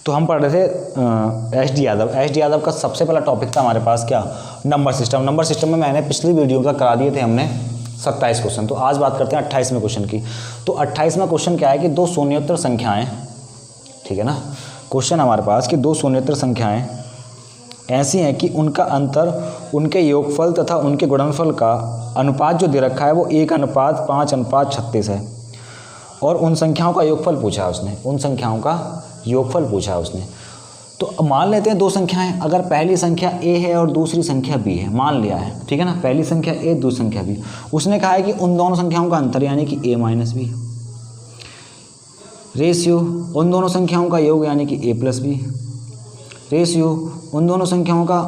तो हम पढ़ रहे थे एच डी यादव का सबसे पहला टॉपिक था हमारे पास क्या, नंबर सिस्टम। नंबर सिस्टम में मैंने पिछली वीडियो का करा दिए थे हमने 27 क्वेश्चन। तो आज बात करते हैं 28वें क्वेश्चन की। तो 28वां क्वेश्चन क्या है कि दो शून्योत्तर संख्याएं, ठीक है ना, क्वेश्चन हमारे पास कि दो शून्योत्तर संख्याएं ऐसी हैं कि उनका अंतर उनके योगफल तथा उनके गुणनफल का अनुपात जो दे रखा है वो 1:5:36 है, और उन संख्याओं का योगफल पूछा है उसने, उन संख्याओं का योगफल पूछा है उसने। तो मान लेते हैं दो संख्याएं, अगर पहली संख्या a है और दूसरी संख्या b है, मान लिया है, ठीक है ना, पहली संख्या a दूसरी संख्या b। उसने कहा है कि उन दोनों संख्याओं का अंतर यानी कि a - b, रेशियो उन दोनों संख्याओं का योग यानी कि a + b, रेशियो उन दोनों संख्याओं का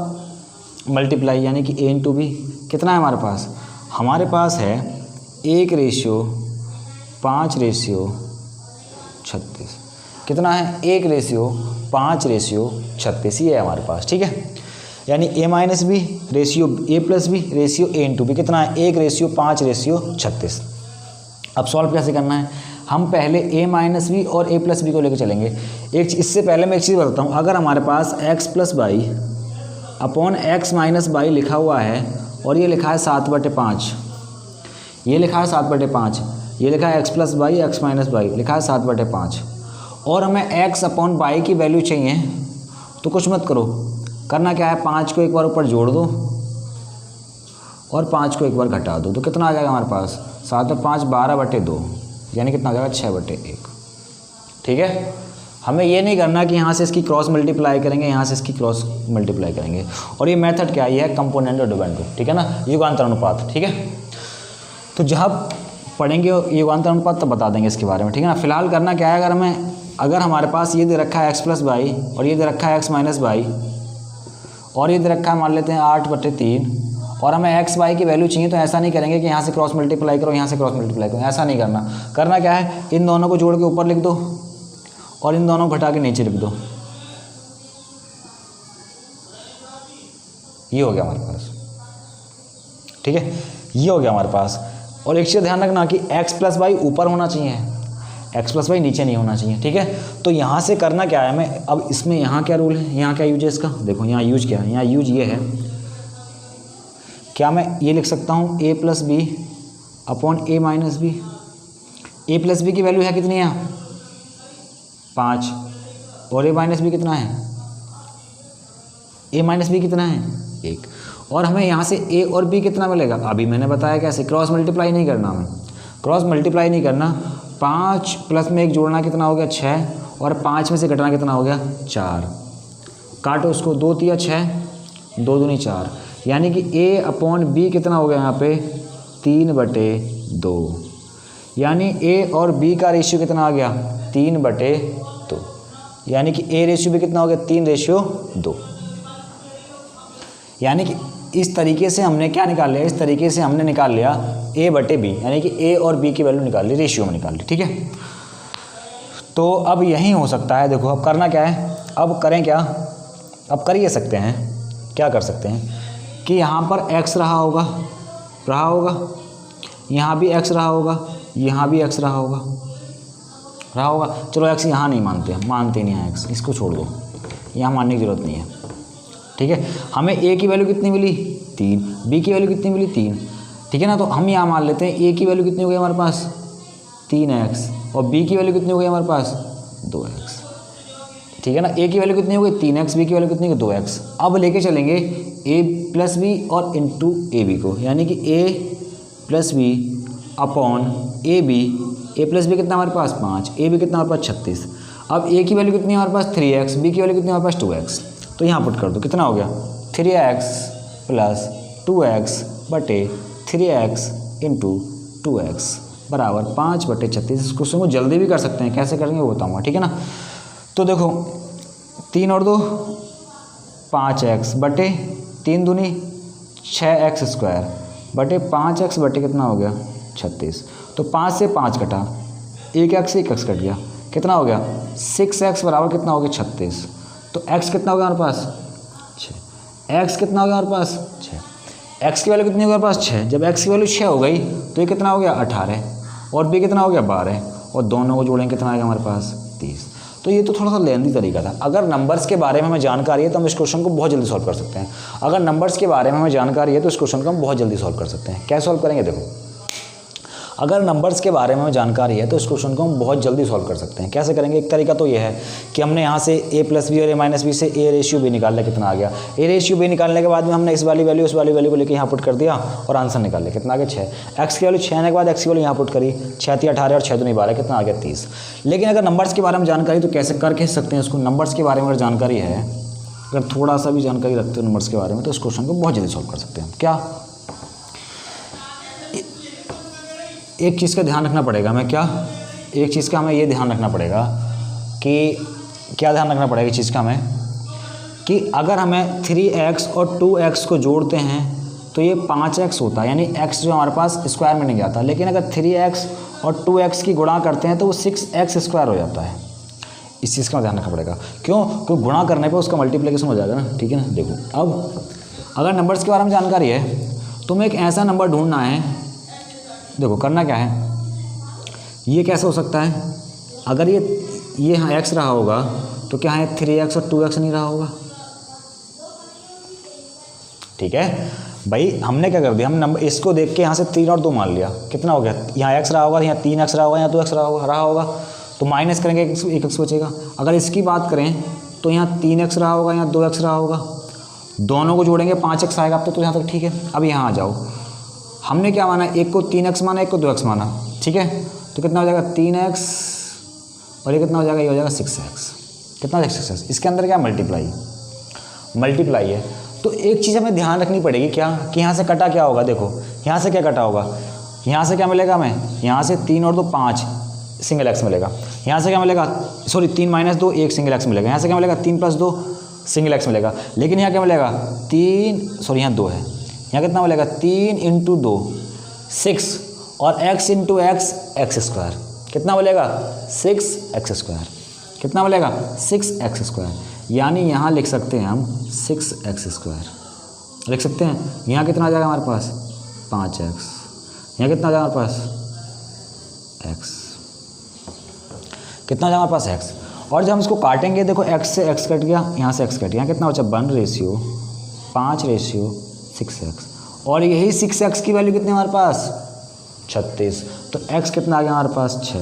मल्टीप्लाई यानी कि a × b। कितना है हमारे पास? हमारे पास है 1:5:36। कितना है? 1:5:36 ये है हमारे पास, ठीक है। यानी a - b ratio a + b ratio a × b कितना है? 1:5:36। अब सॉल्व कैसे करना है? हम पहले a - b और a + b को लेकर चलेंगे। इससे पहले मैं एक चीज़ बताता हूँ, अगर हमारे पास x + y upon x - y लिखा हुआ है और ये लिखा है 7/5, ये लिखा है 7/5, ये लिखा है x + y x - y लिखा है 7/5, और हमें x अपॉन y की वैल्यू चाहिए, तो कुछ मत करो, करना क्या है, 5 को एक बार ऊपर जोड़ दो और 5 को एक बार घटा दो, तो कितना आ जाएगा हमारे पास? 7 और 5 12/2, यानी कितना आ जाएगा? 6/1, ठीक है। हमें ये नहीं करना कि यहाँ से इसकी क्रॉस मल्टीप्लाई करेंगे, यहाँ से इसकी क्रॉस मल्टीप्लाई करेंगे। और ये मेथड क्या है? ये है कंपोनेंट और डिपेंडेंट, ठीक है ना, युगांतर अनुपात, ठीक है। तो जब पढ़ेंगे युगांतर अनुपात तब बता देंगे इसके बारे में, ठीक है ना। फिलहाल करना क्या है, अगर हमारे पास ये दे रखा है x + y और ये दे रखा है x - y और ये दे रखा है मान लेते हैं 8/3, और हमें x y की वैल्यू चाहिए, तो ऐसा नहीं करेंगे कि यहाँ से क्रॉस मल्टीप्लाई करो, यहाँ से क्रॉस मल्टीप्लाई करो, ऐसा नहीं करना। करना क्या है, इन दोनों को जोड़ के ऊपर लिख दो और इन दोनों को घटा के नीचे लिख दो। ये हो गया हमारे पास, ठीक है, ये हो गया हमारे पास। और एक चीज़ ध्यान रखना कि x + y ऊपर होना चाहिए, x + y नीचे नहीं होना चाहिए, ठीक है। तो यहाँ से करना क्या है हमें, अब इसमें यहाँ क्या रूल है, यहाँ क्या यूज है इसका, देखो यहाँ यूज क्या है, यहाँ यूज ये है, क्या मैं ये लिख सकता हूँ a + b upon a - b। a + b की वैल्यू है कितनी है? 5, और a - b कितना है? a - b कितना है? 1। और हमें यहाँ से a और b कितना मिलेगा? अभी मैंने बताया कैसे, क्रॉस मल्टीप्लाई नहीं करना, हमें क्रॉस मल्टीप्लाई नहीं करना। 5 + में 1 जोड़ना कितना हो गया? 6, और 5 में से घटाना कितना हो गया? 4। काटो उसको, 2 × 6 2 दूनी 4, यानी कि a अपॉन b कितना हो गया यहाँ पे? 3/2, यानी a और b का रेशियो कितना आ गया? 3/2, यानी कि a रेशियो b कितना हो गया? 3/2। यानी कि इस तरीके से हमने क्या निकाल लिया, इस तरीके से हमने निकाल लिया a/b, यानी कि a और b की वैल्यू निकाल ली, रेशियो में निकाल ली, ठीक है। तो अब यही हो सकता है, देखो अब करना क्या है, अब करें क्या, अब कर ये सकते हैं, क्या कर सकते हैं कि यहाँ पर x रहा होगा, यहाँ भी x रहा होगा, यहाँ भी x रहा होगा। चलो x यहाँ नहीं मानते नहीं है x, इसको छोड़ दो, यहाँ मानने की जरूरत नहीं है, ठीक है। हमें a की वैल्यू कितनी मिली? 3, b की वैल्यू कितनी मिली? 3, ठीक है ना। तो हम यहाँ मान लेते हैं a की वैल्यू कितनी हो गई हमारे पास? 3x, और b की वैल्यू कितनी हो गई हमारे पास? 2x, ठीक है ना। a की वैल्यू कितनी हो गई? 3x, b की वैल्यू कितनी हो गई? 2x। अब लेके चलेंगे a + b और इंटू ab को, यानी कि a + b upon ab। a + b कितना हमारे पास? 5, ab कितना हमारे पास? 36। अब a की वैल्यू कितनी है हमारे पास? 3x, b की वैल्यू कितनी है हमारे पास? 2x। तो यहाँ पुट कर दो, कितना हो गया? 3x + 2x बटे 3x इंटू 2x बराबर 5/36। इस क्वेश्चन को जल्दी भी कर सकते हैं, कैसे करेंगे वो बताऊँगा, ठीक है ना। तो देखो 3 और 2 5x बटे 3 दूनी 6x² बटे 5x बटे कितना हो गया? 36। तो 5 से 5 कटा, 1x से 1x कट गया, कितना हो गया? 6x बराबर कितना हो गया? 36। तो x कितना हो गया हमारे पास? 6। x कितना हो गया हमारे पास? 6। x की वैल्यू कितनी हो गई हमारे पास? 6। जब x की वैल्यू 6 हो गई तो ये कितना हो गया? 18, और b कितना हो गया? 12, और दोनों को जोड़ेंगे कितना आएगा हमारे पास? 30। तो ये तो थोड़ा सा लेंदी तरीका था। अगर नंबर्स के बारे में हमें जानकारी है तो हम इस क्वेश्चन को बहुत जल्दी सॉल्व कर सकते हैं। अगर नंबर्स के बारे में हमें जानकारी है तो इस क्वेश्चन को हम बहुत जल्दी सॉल्व कर सकते हैं। क्या सॉल्व करेंगे, देखो अगर नंबर्स के बारे में हमें जानकारी है तो इस क्वेश्चन को हम बहुत जल्दी सॉल्व कर सकते हैं। कैसे करेंगे, एक तरीका तो ये है कि हमने यहाँ से a + b और a - b से a रेशियो b निकाल लिया, कितना आ गया। a रेशियो b निकालने के बाद में हमने इस वाली वैल्यू उस वाली वैल्यू को लेकर यहाँ पुट कर दिया और आंसर निकाल लिया, कितना आ गया 6। x की वैल्यू 6 आने के बाद x की वैल्यू यहाँ पुट करी, 6 × 18 और 6 × 2 12, कितना आ गया 30। लेकिन अगर नंबर्स के बारे में जानकारी तो कैसे कर कह सकते हैं इसको, नंबर्स के बारे में अगर जानकारी है, अगर थोड़ा सा भी जानकारी रखते हो नंबर्स के बारे में तो इस क्वेश्चन को बहुत जल्दी सॉल्व कर सकते हैं। क्या एक चीज़ का ध्यान रखना पड़ेगा हमें, क्या एक चीज़ का हमें ये ध्यान रखना पड़ेगा कि क्या ध्यान रखना पड़ेगा इस चीज़ का हमें कि अगर हमें 3x और 2x को जोड़ते हैं तो ये 5x होता है, यानी x जो हमारे पास स्क्वायर में नहीं जाता। लेकिन अगर 3x और 2x की गुणा करते हैं तो वो 6x² हो जाता है। इस चीज़ का ध्यान रखना पड़ेगा, क्यों, क्योंकि गुणा करने पर उसका मल्टीप्लिकेशन हो जाएगा ना, ठीक है ना। देखो अब अगर नंबर्स के बारे में जानकारी है तो हमें एक ऐसा नंबर ढूंढना है। देखो करना क्या है, ये कैसे हो सकता है, अगर ये यहाँ x रहा होगा तो क्या है 3x और 2x नहीं रहा होगा, ठीक है भाई। हमने क्या कर दिया, हम नंबर इसको देख के यहाँ से 3 और 2 मान लिया, कितना हो गया, यहाँ x रहा होगा, यहाँ 3x रहा होगा, यहाँ 2x रहा होगा तो माइनस करेंगे एक x बचेगा। अगर इसकी बात करें तो यहाँ 3x रहा होगा, यहाँ 2x रहा होगा, दोनों को जोड़ेंगे 5x आएगा। अब तो यहाँ तक ठीक है। अब यहाँ आ जाओ, हमने क्या माना, एक को 3x माना, एक को 2x माना, ठीक है। तो कितना हो जाएगा 3x और ये कितना हो जाएगा, ये हो जाएगा 6x। कितना हो जाएगा 6x। इसके अंदर क्या मल्टीप्लाई है। तो एक चीज़ हमें ध्यान रखनी पड़ेगी, क्या कि यहाँ से कटा क्या होगा। देखो यहाँ से क्या कटा होगा, यहाँ से क्या मिलेगा हमें, यहाँ से 3 और 2 5 सिंगल x मिलेगा। यहाँ से क्या मिलेगा, सॉरी 3 - 2 1 सिंगल x मिलेगा। यहाँ से क्या मिलेगा 3 + 2 सिंगल x मिलेगा। लेकिन यहाँ क्या मिलेगा 3, यहाँ 2 है, यहाँ कितना मिलेगा 3 × 2 6 और x × x² कितना मिलेगा 6x²। कितना मिलेगा 6x², यानी यहाँ लिख सकते हैं हम 6x² लिख सकते हैं। यहाँ कितना आ जाएगा हमारे पास 5x, यहाँ कितना आ जाएगा हमारे पास x, कितना आ जाएगा हमारे पास x। और जब हम इसको काटेंगे, देखो x से x कट गया, यहाँ से x कट गया, यहाँ कितना बचा 1/5 और यही 6x की वैल्यू कितनी हमारे पास 36। तो x कितना आ गया हमारे पास 6।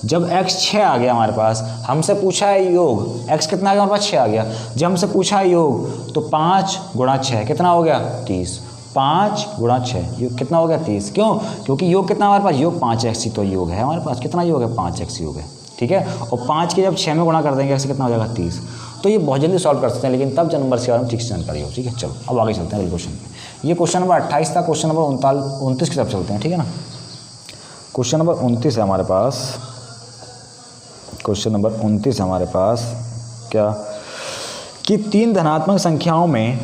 जब x 6 आ गया हमारे पास, हमसे पूछा है योग, x कितना आ गया हमारे पास 6 आ गया। जब हमसे पूछा है योग तो 5 × 6 कितना हो गया 30। 5 × 6 योग कितना हो गया 30। क्यों, क्योंकि योग कितना हमारे पास, योग 5x ही तो योग है हमारे पास। कितना योग है 5x योग है, ठीक है। और 5 के जब 6 में गुणा कर देंगे x कितना हो जाएगा 30। तो ये बहुत जल्दी सॉल्व कर सकते हैं, लेकिन तब जब नंबर के बारे में ठीक से जानकारी हो, ठीक है। चलो अब आगे चलते हैं अगले क्वेश्चन पे। ये क्वेश्चन नंबर 28 था, क्वेश्चन नंबर 29 की तरफ चलते हैं, ठीक है ना। क्वेश्चन नंबर 29 है हमारे पास, क्वेश्चन नंबर 29 है हमारे पास क्या कि 3 धनात्मक संख्याओं में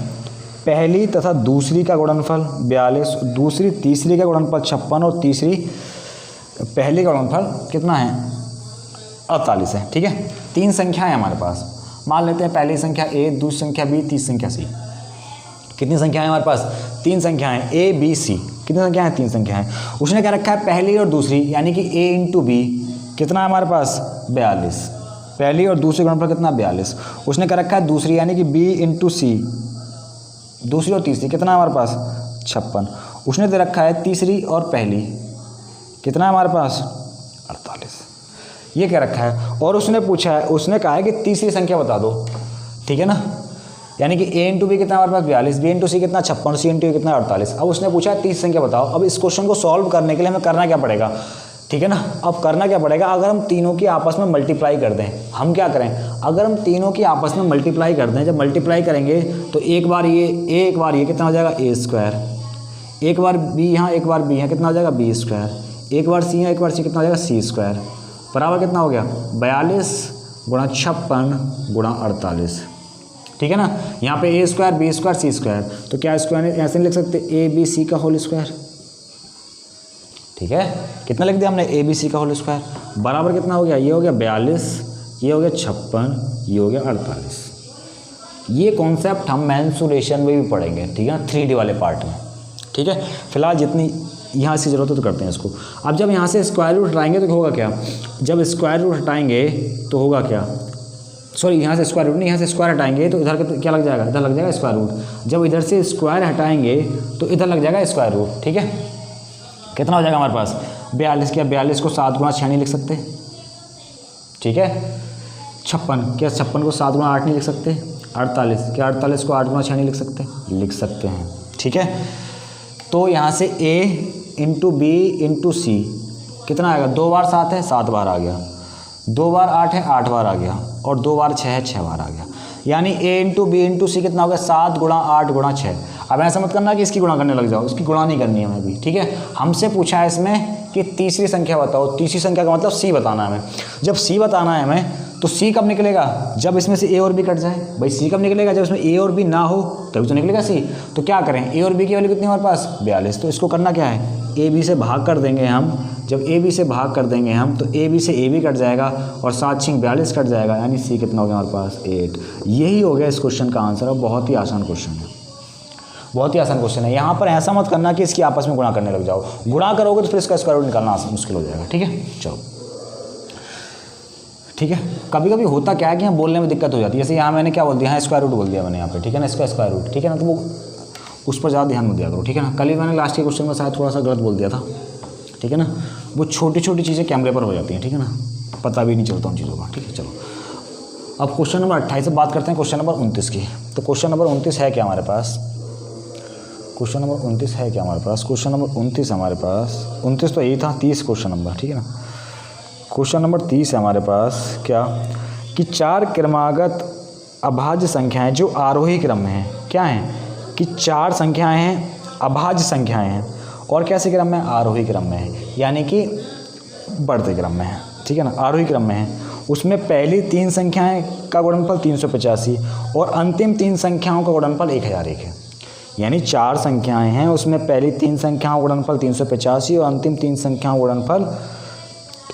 पहली तथा दूसरी का गुणनफल 42, दूसरी तीसरी का गुणनफल 56 और तीसरी पहली का गुणनफल कितना है 48 है, ठीक है। 3 संख्याएं हैं हमारे पास, मान लेते हैं पहली संख्या a, दूसरी संख्या b, तीसरी संख्या c। कितनी संख्याएं हमारे पास 3 संख्याएं a b c। कितनी संख्याएं 3 संख्याएं। उसने क्या रखा है पहली और दूसरी, यानी कि a × b कितना है हमारे पास 42। पहली और दूसरी गुणनफल कितना 42। उसने क्या रखा है दूसरी, यानी कि b × c, दूसरी और तीसरी कितना है हमारे पास 56। उसने दे रखा है तीसरी और पहली, कितना है हमारे पास 48। ये क्या रखा है, और उसने पूछा है, उसने कहा है कि तीसरी संख्या बता दो, ठीक है ना। यानी कि a × b कितना हमारे पास 42, b × c कितना 56, c × a कितना 48। अब उसने पूछा है तीसरी संख्या बताओ। अब इस क्वेश्चन को सॉल्व करने के लिए हमें करना क्या पड़ेगा, ठीक है ना। अब करना क्या पड़ेगा, अगर हम तीनों की आपस में मल्टीप्लाई कर दें, हम क्या करें, अगर हम तीनों की आपस में मल्टीप्लाई कर दें, जब मल्टीप्लाई करेंगे तो एक बार ये a, एक बार ये कितना हो जाएगा a², एक बार b यहाँ, एक बार b यहाँ, कितना हो जाएगा b², एक बार c यहाँ, एक बार c कितना हो जाएगा c² बराबर कितना हो गया 42 × 56 × 48, ठीक है ना। यहाँ पे a² b² c², तो क्या स्क्वायर ऐसे नहीं लिख सकते a b c का होल स्क्वायर, ठीक है। कितना लिख दिया हमने a b c का होल स्क्वायर बराबर कितना हो गया, ये हो गया 42, ये हो गया 56, ये हो गया 48। ये कॉन्सेप्ट हम मेंसुरेशन में भी पढ़ेंगे, ठीक है ना, 3D वाले पार्ट में, ठीक है। फिलहाल जितनी यहाँ से ज़रूरत है तो करते हैं इसको। अब जब यहाँ से स्क्वायर रूट हटाएंगे तो होगा क्या, जब स्क्वायर रूट हटाएंगे तो होगा क्या, सॉरी यहाँ से स्क्वायर रूट नहीं, यहाँ से स्क्वायर हटाएंगे तो इधर क्या लग जाएगा, इधर लग जाएगा स्क्वायर रूट। जब इधर से स्क्वायर हटाएंगे तो इधर लग जाएगा स्क्वायर रूट। ठीक है, कितना हो जाएगा हमारे पास 42। क्या 42 को 7 गुणा 6 नहीं लिख सकते? ठीक है, 56, क्या 56 को 7 गुणा 8 नहीं लिख सकते? 48, क्या 48 को 8 गुणा 6 नहीं लिख सकते? लिख सकते हैं। ठीक है, तो यहाँ से a इंटू बी इंटू सी कितना आएगा, 2 बार 7 है 7 बार आ गया, 2 बार 8 है 8 बार आ गया, और 2 बार 6 है 6 बार आ गया। यानी a इंटू बी इंटू सी कितना हो गया, 7 गुणा 8 गुणा 6। अब ऐसा मत करना कि इसकी गुणा करने लग जाओ, इसकी गुणा नहीं करनी है हमें भी। ठीक है, हमसे पूछा है इसमें कि तीसरी संख्या बताओ। तीसरी संख्या का मतलब c बताना है हमें। जब c बताना है हमें तो c कब निकलेगा, जब इसमें से a और b कट जाए। भाई c कब निकलेगा, जब इसमें a और b ना हो तभी तो निकलेगा c। तो क्या करें, a और b की वैल्यू कितनी है हमारे पास 42। तो इसको करना क्या है, a b से भाग कर देंगे हम। जब a b से भाग कर देंगे हम तो a b से a b कट जाएगा और 7 6 42 कट जाएगा, यानी c कितना हो गया हमारे पास 8। यही हो गया इस क्वेश्चन का आंसर। और बहुत ही आसान क्वेश्चन है, बहुत ही आसान क्वेश्चन है। यहाँ पर ऐसा मत करना कि इसकी आपस में गुणा करने लग जाओ। गुणा करोगे तो फिर इसका स्क्वायर रूट निकालना मुश्किल हो जाएगा। ठीक है, चलो ठीक है। कभी कभी होता क्या है कि यहाँ बोलने में दिक्कत हो जाती है। जैसे यहाँ मैंने क्या बोल दिया, हाँ स्क्वायर रूट बोल दिया मैंने यहाँ पे। ठीक है ना, इसका स्क्वायर रूट। ठीक है ना, तो वो उस पर ज़्यादा ध्यान मत दिया करो। ठीक है ना, कल ही मैंने लास्ट के क्वेश्चन में शायद थोड़ा सा गलत बोल दिया था। ठीक है ना, वो छोटी छोटी चीज़ें कैमरे पर हो जाती हैं। ठीक है ना, पता भी नहीं चलता उन चीज़ों का। ठीक है, चलो अब क्वेश्चन नंबर 28 से बात करते हैं, क्वेश्चन नंबर 29 की। तो क्वेश्चन नंबर 29 है क्या हमारे पास, क्वेश्चन नंबर 29 है क्या हमारे पास, क्वेश्चन नंबर 29 हमारे पास, 29 तो यही था, 30 क्वेश्चन नंबर। ठीक है ना, क्वेश्चन नंबर 30 है हमारे पास क्या, कि 4 क्रमागत अभाज्य संख्याएं जो आरोही क्रम में हैं। क्या हैं कि 4 संख्याएं हैं, अभाज्य संख्याएं हैं, और कैसे क्रम में, आरोही क्रम में है, यानी कि बढ़ते क्रम में है। ठीक है ना, आरोही क्रम में है। उसमें पहली 3 संख्याएं का गुणनफल 385 और अंतिम 3 संख्याओं का गुणनफल 1001 है। यानी 4 संख्याएं हैं, उसमें पहली 3 संख्याओं का गुणनफल 385 और अंतिम 3 संख्याओं का गुणनफल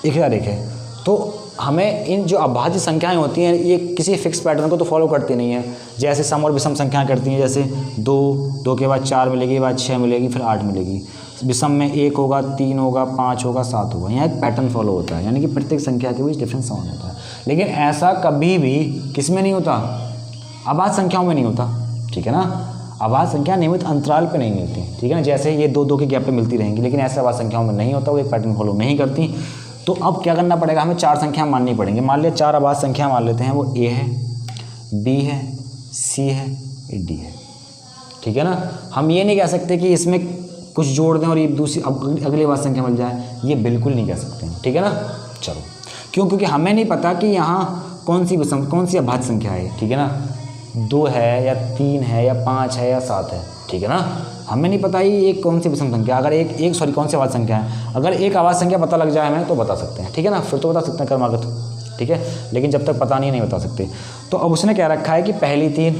1001 है। तो हमें इन जो अभाज्य संख्याएं होती हैं ये किसी फिक्स पैटर्न को तो फॉलो करती नहीं है। जैसे सम और विषम संख्याएं करती हैं, जैसे 2 के बाद 4 मिलेगी, बाद 6 मिलेगी, फिर 8 मिलेगी। विषम में 1 होगा, 3 होगा, 5 होगा, 7 होगा। यहाँ एक पैटर्न फॉलो होता है, यानी कि प्रत्येक संख्या के बीच डिफरेंस समान होता है। लेकिन ऐसा कभी भी किस में नहीं होता, अभाज्य संख्याओं में नहीं होता। ठीक है ना, अभाज्य संख्या नियमित अंतराल पे नहीं मिलती। ठीक है ना, जैसे ये 2 के गैप पे मिलती रहेंगी, लेकिन ऐसे अभाज्य संख्याओं में नहीं होता, वो एक पैटर्न फॉलो नहीं करती। तो अब क्या करना पड़ेगा, हमें 4 संख्या माननी पड़ेंगी। मान लिया 4 अभाज्य संख्या मान लेते हैं, वो a है, b है, c है, d है। ठीक है ना, हम ये नहीं कह सकते कि इसमें कुछ जोड़ दें और ये दूसरी अगली अभाज्य संख्या मिल जाए, ये बिल्कुल नहीं कह सकते हैं। ठीक है ना, चलो क्यों, क्योंकि हमें नहीं पता कि यहाँ कौन सी अभाज्य संख्या है। ठीक है ना, 2 है या 3 है या 5 है या 7 है। ठीक है ना, हमें नहीं पता ही एक कौन सी विषम संख्या, अगर कौन सी अभाज्य संख्या है। अगर एक अभाज्य संख्या पता लग जाए हमें तो बता सकते हैं। ठीक है ना, फिर तो बता सकते हैं क्रमागत। ठीक है, लेकिन जब तक पता नहीं बता सकते। तो अब उसने क्या रखा है कि पहली 3,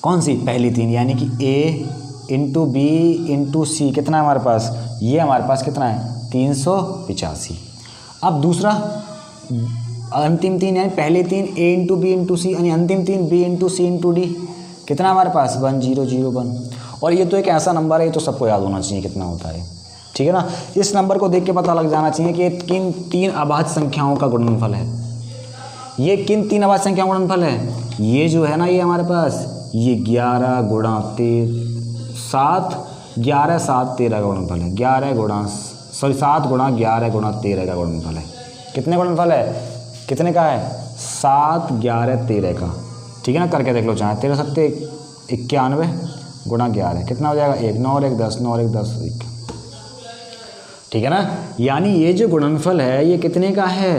कौन सी पहली 3, यानी कि a इंटू बी इंटू सी कितना है हमारे पास, ये हमारे पास कितना है 385। अब दूसरा अंतिम 3, यानी पहले 3 a इंटू बी इंटू सी, यानी अंतिम 3 b इंटू सी इंटू डी, कितना हमारे पास 1001। और ये तो एक ऐसा नंबर है, ये तो सबको याद होना चाहिए कितना होता है। ठीक है ना, इस नंबर को देख के पता लग जाना चाहिए कि किन 3 अभाज्य संख्याओं का गुणनफल है। ये किन 3 अभाज्य संख्याओं का गुणनफल है, ये जो है ना, ये हमारे पास ये 11 गुणा 7 11 7 13 का गुणनफल है। 7 गुणा 11 गुणा 13 का गुणनफल है। कितने गुणनफल है, कितने का है 7 11 13 का। ठीक है ना, करके देख लो चाहे, 13 सत्ते 91 गुणा 11 कितना हो जाएगा 1, 9 और 1 10, 9 और 1 10 1। ठीक है ना, यानी ये जो गुणनफल है ये कितने का है,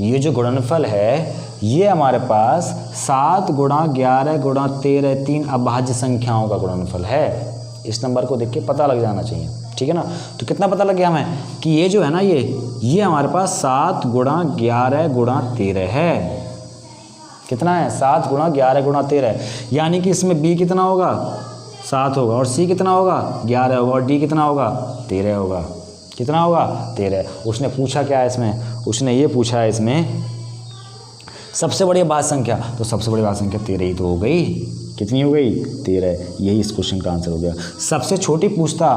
ये जो गुणनफल है ये हमारे पास 7 गुणा 11 गुणा 13 3 अभाज्य संख्याओं का गुणनफल है। इस नंबर को देख के पता लग जाना चाहिए। ठीक है ना, तो कितना पता लग गया हमें कि ये जो है ना, ये हमारे पास 7 गुणा 11 गुणा 13 है। कितना है 7 गुणा 11 गुणा 13, यानी कि इसमें b कितना होगा 7 होगा, और c कितना होगा 11 होगा, और d कितना होगा 13 होगा। कितना होगा 13। उसने पूछा क्या है इसमें, उसने ये पूछा है इसमें सबसे बड़ी अभाज्य संख्या, तो सबसे बड़ी अभाज्य संख्या 13 ही तो हो गई। कितनी हो गई 13। यही इस क्वेश्चन का आंसर हो गया। सबसे छोटी पूछता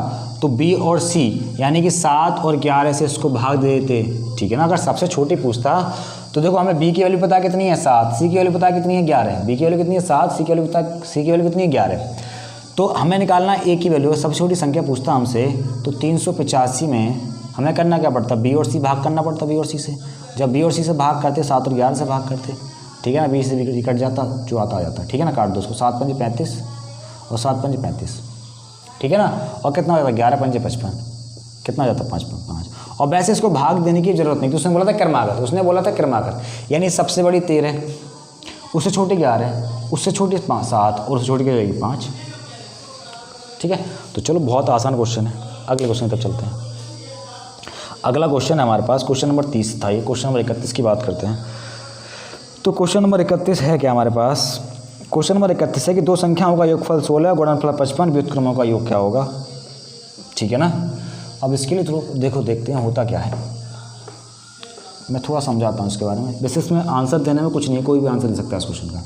तो b और c, यानी कि 7 और 11 से इसको भाग दे देते। ठीक है ना, अगर सबसे छोटी पूछता तो देखो हमें b की वैल्यू पता कितनी है 7, c की वैल्यू पता कितनी है 11, b की वैल्यू कितनी है 7, c की वैल्यू कितनी है 11। तो हमें निकालना a की वैल्यू, सबसे छोटी संख्या पूछता हमसे, तो 385 में हमें करना क्या पड़ता, b और c भाग करना पड़ता, b और c से। जब b और c से भाग करते 7 और 11 से भाग करते, ठीक है ना, 20 से भी कट जाता, जो आता आ जाता, ठीक है ना, काट दो उसको, 7 पंजे 35 और 7 पंजे 35, ठीक है ना, और कितना हो जाता 11 पंजे 55, कितना हो जाता 5। और वैसे इसको भाग देने की जरूरत नहीं, तो उसने बोला था क्रमागत, यानी सबसे बड़ी 13, उससे छोटी 11, उससे छोटी 7 और उससे छोटी क्या जाएगी 5, ठीक है। तो चलो बहुत आसान क्वेश्चन है, अगले क्वेश्चन की तरफ चलते हैं। अगला क्वेश्चन है हमारे पास, क्वेश्चन नंबर 30 था, ये क्वेश्चन नंबर 31 की बात करते हैं। तो क्वेश्चन नंबर 31 है क्या हमारे पास, क्वेश्चन नंबर 31 है कि दो संख्याओं का योगफल 16, गुणनफल 55, व्युत्क्रमों का योग क्या होगा, ठीक है ना। अब इसके लिए थोड़ा देखते हैं होता क्या है, मैं थोड़ा समझाता हूँ इसके बारे में। वैसे इसमें आंसर देने में कुछ नहीं है, कोई भी आंसर दे सकता है इस क्वेश्चन का।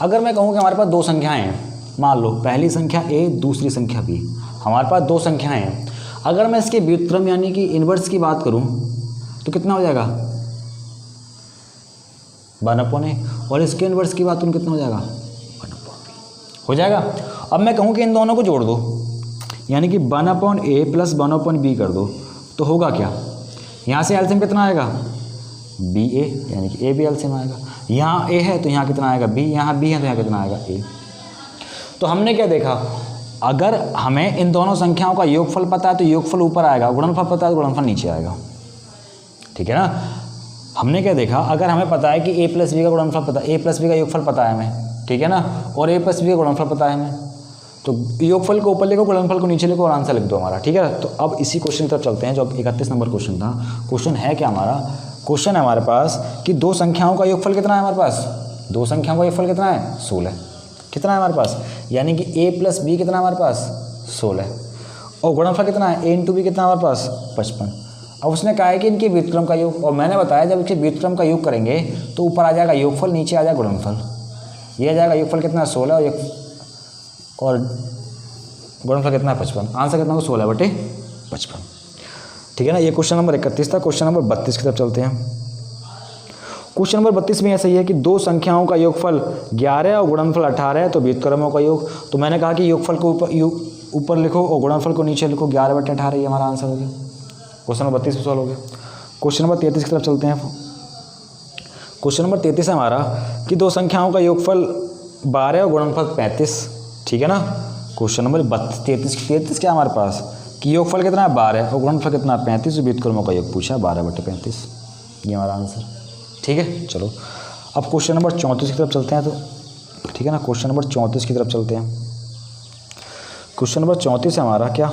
अगर मैं कहूँ कि हमारे पास दो संख्याएँ हैं, मान लो पहली संख्या a, दूसरी संख्या b, हमारे पास दो संख्याएँ हैं। अगर मैं इसके व्युत्क्रम यानी कि इन्वर्स की बात करूँ तो कितना हो जाएगा 1/a, और इसके इन्वर्स की बात करूँ कितना हो जाएगा 1/b हो जाएगा। अब मैं कहूँ कि इन दोनों को जोड़ दो, यानी कि 1/a प्लस 1/b कर दो, तो होगा क्या, यहाँ से एलसीएम कितना आएगा ba, यानी कि a भी एलसीएम आएगा। यहाँ a है तो यहाँ कितना आएगा b, यहाँ b है तो यहाँ कितना आएगा a। तो हमने क्या देखा, अगर हमें इन दोनों संख्याओं का योगफल पता है तो योगफल ऊपर आएगा, गुणनफल पता है तो गुणनफल नीचे आएगा, ठीक है ना। हमने क्या देखा, अगर हमें पता है कि a प्लस बी का गुणनफल पता है, a प्लस बी का योगफल पता है हमें, ठीक है ना, और a प्लस बी का गुणनफल पता है हमें, तो योगफल को ऊपर लिखो, गुणनफल को नीचे लिखो और आंसर लिख दो हमारा, ठीक है। तो अब इसी क्वेश्चन की तरफ चलते हैं, जो 31 नंबर क्वेश्चन था। क्वेश्चन है क्या हमारा, क्वेश्चन है हमारे पास कि दो संख्याओं का योगफल कितना है हमारे पास, दो संख्याओं का योगफल कितना है 16, कितना है हमारे पास, यानी कि a प्लस बी कितना है हमारे पास 16, और गुणनफल कितना है a इंटू बी कितना है हमारे पास 55। अब उसने कहा है कि इनके व्युत्क्रम का योग, और मैंने बताया जब इसके व्युत्क्रम का योग करेंगे तो ऊपर आ जाएगा योगफल, नीचे आ जाएगा गुणनफल। ये आ जाएगा योगफल कितना 16 और गुणनफल कितना है 55, आंसर कितना हो 16/55, ठीक है ना। ये क्वेश्चन नंबर 31 था। क्वेश्चन नंबर 32 की तरफ चलते हैं। क्वेश्चन नंबर 32 में ऐसा ही है कि दो संख्याओं का योगफल 11 और गुणनफल 18 है, तो व्युत्क्रमों का योग। तो मैंने कहा कि योगफल को ऊपर लिखो और गुणनफल को नीचे लिखो, 11/18 ये हमारा आंसर हो गया। क्वेश्चन नंबर 32 सॉल्व हो गया। क्वेश्चन नंबर 33 की तरफ चलते हैं। क्वेश्चन नंबर 33 है हमारा कि दो संख्याओं का योगफल 12 और गुणनफल 35, ठीक है ना। क्वेश्चन नंबर 33 क्या हमारे पास कि योगफल कितना है 12 और गुणनफल कितना है 35, व्युत्क्रमों का योग पूछा 12/35, ये हमारा आंसर, ठीक है। चलो अब क्वेश्चन नंबर 34 की तरफ चलते हैं, तो ठीक है ना। क्वेश्चन नंबर 34 की तरफ चलते हैं। क्वेश्चन नंबर 34 है हमारा क्या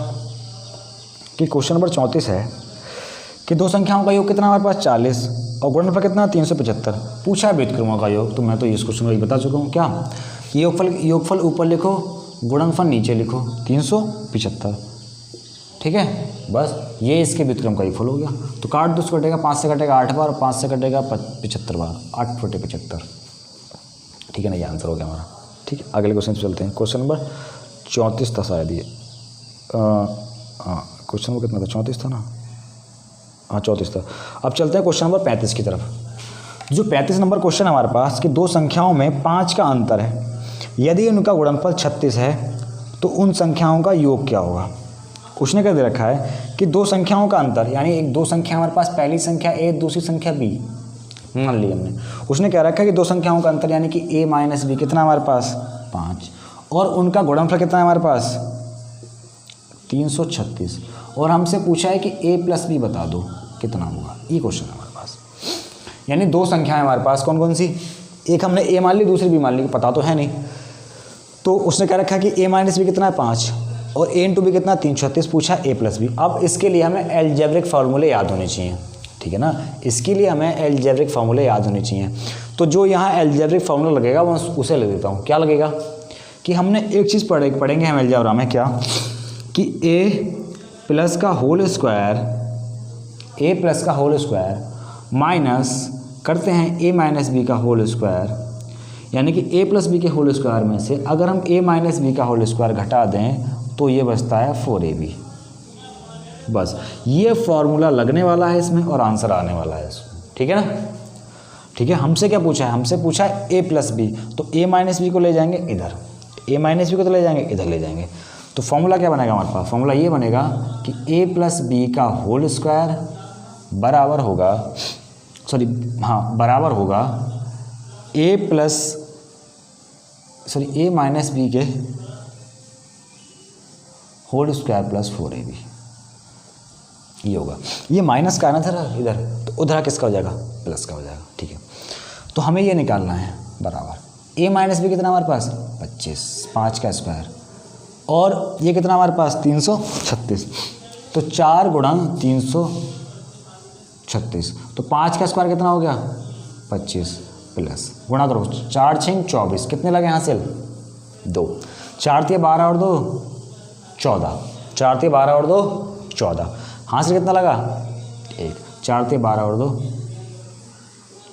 कि क्वेश्चन नंबर 34 है कि दो संख्याओं का योग कितना हमारे पास 40 और गुणनफल कितना 375, पूछा है व्युत्क्रमों का योग। तो मैं तो इस क्वेश्चन को बता चुका हूँ क्या कि योगफल ऊपर लिखो, गुणनफल नीचे लिखो, 375, ठीक है। बस ये इसके व्युत्क्रम का योगफल हो गया। तो काट दो, उसको कटेगा 5 से कटेगा 8 बार और 5 से कटेगा 75 बार, 8×75, ठीक है ना। ये आंसर हो गया हमारा, ठीक है। अगले क्वेश्चन पे चलते हैं। क्वेश्चन नंबर 34 था शायद ये, क्वेश्चन नंबर कितना था 34 था ना, हाँ 34 था। अब चलते हैं क्वेश्चन नंबर 35 की तरफ। जो 35 नंबर क्वेश्चन हमारे पास कि दो संख्याओं में 5 का अंतर है, यदि उनका गुणनफल 36 है तो उन संख्याओं का योग क्या होगा। उसने क्या दे रखा है कि दो संख्याओं का अंतर, यानी एक दो संख्या हमारे पास, पहली संख्या a दूसरी संख्या b मान ली हमने। उसने क्या रखा है कि दो संख्याओं का अंतर यानी कि a माइनस b कितना हमारे पास 5, और उनका गुणनफल कितना है हमारे पास 336, और हमसे पूछा है कि a प्लस b बता दो कितना होगा। ये क्वेश्चन है हमारे पास, यानी दो संख्याएं हमारे पास कौन कौन सी, एक हमने a मान ली दूसरी b मान ली, पता तो है नहीं। तो उसने क्या रखा है कि a माइनस b कितना है 5 और a इंटू बी कितना 336, पूछा a प्लस बी। अब इसके लिए हमें एलजेब्रिक फार्मूले याद होने चाहिए, ठीक है ना। इसके लिए हमें एलजेब्रिक फार्मूले याद होने चाहिए। तो जो यहाँ एलजेब्रिक फार्मूला लगेगा मैं उसे ले देता हूँ। क्या लगेगा कि हमने एक चीज़ पढ़ेंगे हम एलजेब्रा में, क्या कि a प्लस का होल स्क्वायर माइनस करते हैं a माइनस बी का होल स्क्वायर, यानी कि a प्लस बी के होल स्क्वायर में से अगर हम a माइनस बी का होल स्क्वायर घटा दें तो ये बचता है 4ab। बस ये फॉर्मूला लगने वाला है इसमें और आंसर आने वाला है इसमें, ठीक है ना। ठीक है, हमसे क्या पूछा है, हमसे पूछा है a प्लस बी, तो a माइनस बी को ले जाएंगे इधर, a माइनस बी को तो ले जाएंगे इधर ले जाएंगे। तो फॉर्मूला क्या बनेगा हमारे पास, फॉर्मूला ये बनेगा कि a प्लस बी का होल स्क्वायर बराबर होगा, सॉरी हाँ बराबर होगा a plus sorry a minus b के होल स्क्वायर प्लस 4ab, ये होगा। ये माइनस का है ना सर इधर, तो उधर किसका हो जाएगा, प्लस का हो जाएगा। ठीक है, तो हमें ये निकालना है बराबर a माइनस बी कितना हमारे पास 25, 5 का स्क्वायर, और ये कितना हमारे पास 336, तो 4 गुणा 336, तो 5 का स्क्वायर कितना हो गया 25 प्लस गुणा करो 4 6 24, कितने लगे हासिल 2, 4 3 12 और 2 14, 4 3 12 और 2 14, हासिल कितना लगा 1, 4 3 12 और 2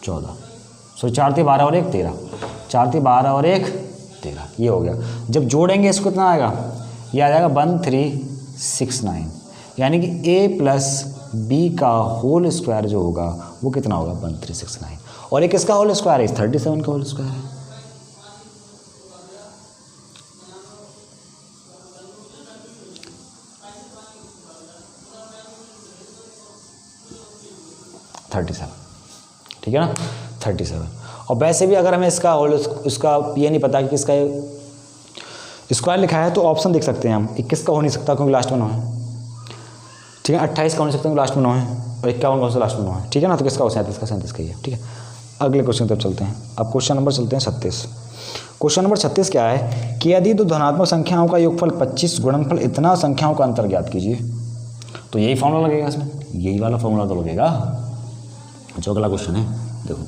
14, सो 4 3 12 और 1 13, 4 3 12 और 1 13, ये हो गया। जब जोड़ेंगे इसको कितना आएगा, ये आ जाएगा 1369, यानी कि a प्लस बी का होल स्क्वायर जो होगा वो कितना होगा 1369, और ये किसका होल स्क्वायर है 37 का होल स्क्वायर है। ठीक है ना 37, और वैसे भी अगर हमें इसका होल इसका ये नहीं पता कि किसका स्क्वायर लिखा है तो ऑप्शन देख सकते हैं हम, 21 का हो नहीं सकता क्योंकि लास्ट में 9 है, ठीक है, 28 का हो नहीं सकता क्योंकि लास्ट में 9 है, और 51 कौन सा लास्ट में 9 है, ठीक है ना, तो किसका हो 37 का 37 का ही है। ठीक है, अगले क्वेश्चन की तरफ चलते हैं। अब क्वेश्चन नंबर चलते हैं 36। क्वेश्चन नंबर 36 क्या है कि यदि दो धनात्मक संख्याओं का योगफल 25 गुणनफल इतना संख्याओं का अंतर ज्ञात कीजिए, तो यही फॉर्मूला लगेगा इसमें, यही वाला फॉर्मूला तो लगेगा। जो अगला क्वेश्चन है देखो,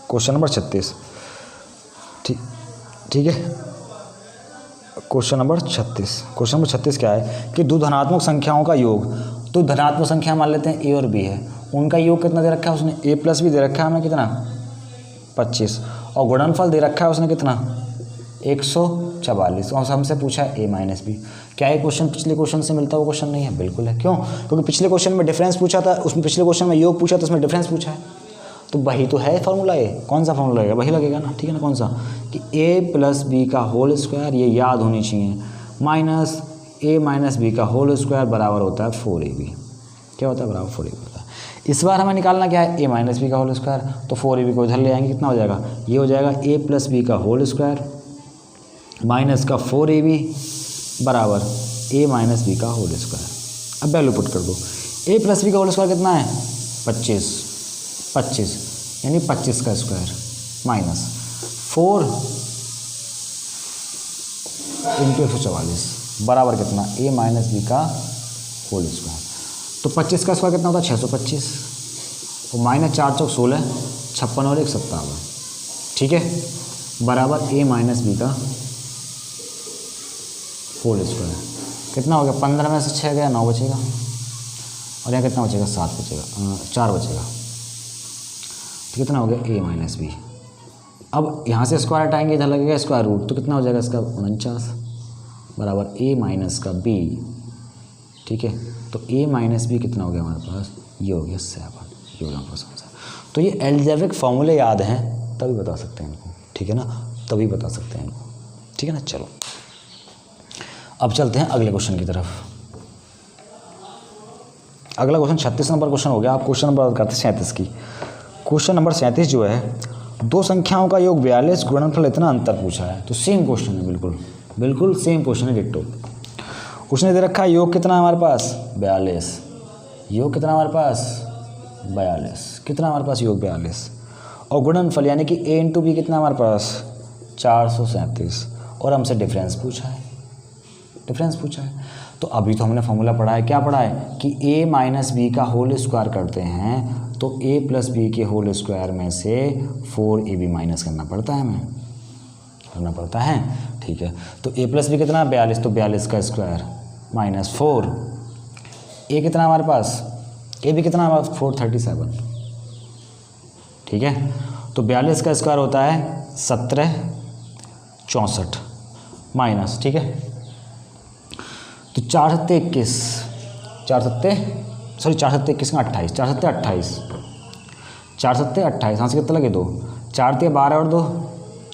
क्वेश्चन नंबर 36, ठीक है, क्वेश्चन नंबर 36 क्या है कि दो धनात्मक संख्याओं का योग, तो धनात्मक संख्या मान लेते हैं a और b है, उनका योग कितना दे रखा है उसने, a प्लस बी दे रखा है हमें कितना 25, और गुणनफल दे रखा है उसने कितना 144, और हमसे पूछा है a माइनस बी। क्या ये क्वेश्चन पिछले क्वेश्चन से मिलता हुआ क्वेश्चन नहीं है, बिल्कुल है। क्यों, क्योंकि पिछले क्वेश्चन में डिफरेंस पूछा था, उसमें पिछले क्वेश्चन में योग पूछा था, उसमें डिफरेंस पूछा है, तो वही तो है फॉर्मूला। ये कौन सा फॉर्मूला लगेगा, वही लगेगा ना, ठीक है ना, कौन सा कि a प्लस बी का होल स्क्वायर, ये याद होनी चाहिए, माइनस a माइनस बी का होल स्क्वायर बराबर होता है 4ab, क्या होता है बराबर 4ab होता है। इस बार हमें निकालना क्या है, a माइनस बी का होल स्क्वायर, तो 4ab को इधर ले आएंगे, कितना हो जाएगा, ये हो जाएगा a प्लस बी का होल स्क्वायर माइनस का 4ab बराबर a माइनस बी का होल स्क्वायर। अब वैल्यू पुट कर दो, a प्लस बी का होल स्क्वायर कितना है 25, यानी 25 का स्क्वायर माइनस 4 इंटू 144 बराबर कितना a माइनस बी का होल स्क्वायर। तो 25 का स्क्वायर कितना होता है 625, और माइनस 4 चौक 16, 56 और 1 57, ठीक है, बराबर a माइनस बी का होल स्क्वायर। कितना हो गया, 15 में से 6 गया 9 बचेगा, और यहाँ कितना बचेगा 7 बचेगा, 4 बचेगा, तो कितना हो गया a माइनस बी। अब यहाँ से स्क्वायर हटाएंगे, इधर लगेगा स्क्वायर रूट, तो कितना हो जाएगा इसका 49 बराबर a माइनस का b, ठीक है, तो a माइनस बी कितना हो गया हमारे पास, ये हो गया 7, ये हो गया हमारे पास। तो ये एल्जेब्रिक फॉर्मूले याद हैं तभी बता सकते हैं इनको, ठीक है ना, तभी बता सकते हैं इनको, ठीक है ना। चलो अब चलते हैं अगले क्वेश्चन की तरफ। अगला क्वेश्चन 36 नंबर क्वेश्चन हो गया। आप क्वेश्चन नंबर बात करते हैं 37 की। क्वेश्चन नंबर 37 जो है, दो संख्याओं का योग 42 गुणनफल इतना अंतर पूछा है। तो सेम क्वेश्चन है, बिल्कुल सेम क्वेश्चन है डिट्टो। उसने दे रखा है योग कितना है हमारे पास 42, योग कितना हमारे पास 42, कितना हमारे पास योग 42, और गुणनफल यानी कि a इंटू बी कितना हमारे पास 437, और हमसे डिफरेंस पूछा है, तो अभी तो हमने फॉर्मूला पढ़ा है, क्या पढ़ा है कि a माइनस बी का होल स्क्वायर करते हैं तो a प्लस बी के होल स्क्वायर में से 4ab माइनस करना पड़ता है, ठीक है। तो a प्लस बी कितना 42, तो 42 का स्क्वायर माइनस 4, a कितना हमारे पास, a भी कितना हमारे पास 437, ठीक है। तो 42 का स्क्वायर होता है 1764 माइनस, ठीक है, तो 4 सत्ते 21, 4 सत्ते सॉरी 4 7 21 का 28, 4 7 28, 4 7 28, यहाँ से कितना लगे 2, 4 3 12 और 2